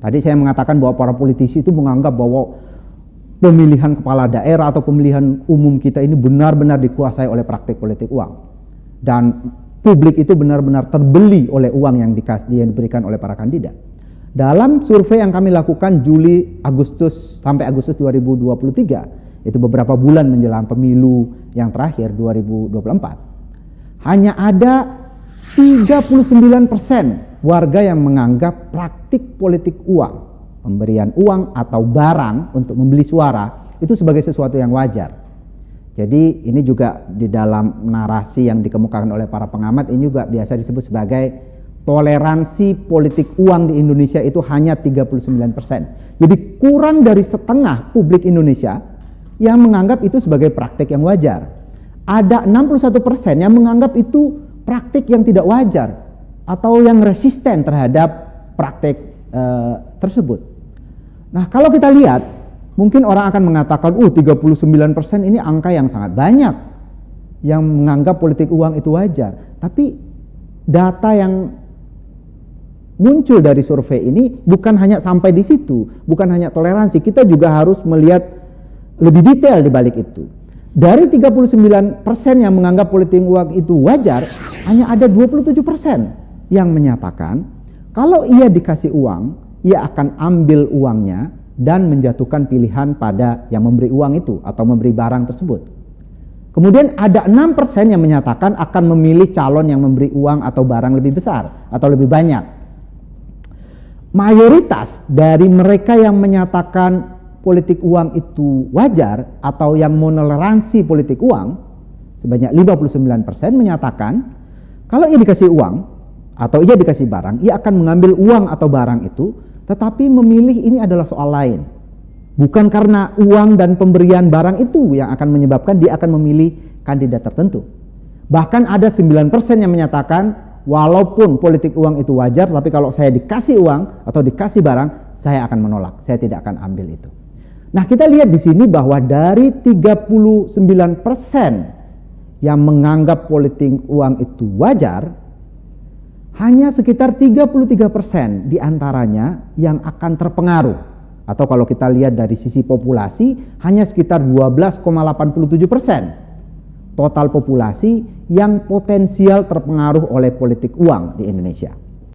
Tadi saya mengatakan bahwa para politisi itu menganggap bahwa pemilihan kepala daerah atau pemilihan umum kita ini benar-benar dikuasai oleh praktik politik uang. Dan publik itu benar-benar terbeli oleh uang yang diberikan oleh para kandidat. Dalam survei yang kami lakukan Agustus sampai Agustus 2023, itu beberapa bulan menjelang pemilu yang terakhir 2024, hanya ada 39% warga yang menganggap praktik politik uang, pemberian uang atau barang untuk membeli suara, itu sebagai sesuatu yang wajar. Jadi ini juga di dalam narasi yang dikemukakan oleh para pengamat, ini juga biasa disebut sebagai toleransi politik uang di Indonesia itu hanya 39%. Jadi kurang dari setengah publik Indonesia yang menganggap itu sebagai praktik yang wajar. Ada 61% yang menganggap itu praktik yang tidak wajar atau yang resisten terhadap praktik tersebut. Nah, kalau kita lihat, mungkin orang akan mengatakan, 39% ini angka yang sangat banyak yang menganggap politik uang itu wajar. Tapi data yang muncul dari survei ini bukan hanya sampai di situ, bukan hanya toleransi, kita juga harus melihat lebih detail di balik itu. Dari 39% yang menganggap politik uang itu wajar, hanya ada 27% yang menyatakan kalau ia dikasih uang, ia akan ambil uangnya dan menjatuhkan pilihan pada yang memberi uang itu atau memberi barang tersebut. Kemudian ada 6% yang menyatakan akan memilih calon yang memberi uang atau barang lebih besar atau lebih banyak. Mayoritas dari mereka yang menyatakan politik uang itu wajar atau yang meneransi politik uang, sebanyak 59% menyatakan kalau ia dikasih uang atau ia dikasih barang, ia akan mengambil uang atau barang itu, tetapi memilih ini adalah soal lain. Bukan karena uang dan pemberian barang itu yang akan menyebabkan dia akan memilih kandidat tertentu. Bahkan ada 9% yang menyatakan walaupun politik uang itu wajar, tapi kalau saya dikasih uang atau dikasih barang, saya akan menolak, saya tidak akan ambil itu. Nah, kita lihat di sini bahwa dari 39% yang menganggap politik uang itu wajar, hanya sekitar 33% diantaranya yang akan terpengaruh. Atau kalau kita lihat dari sisi populasi, hanya sekitar 12,87% total populasi yang potensial terpengaruh oleh politik uang di Indonesia.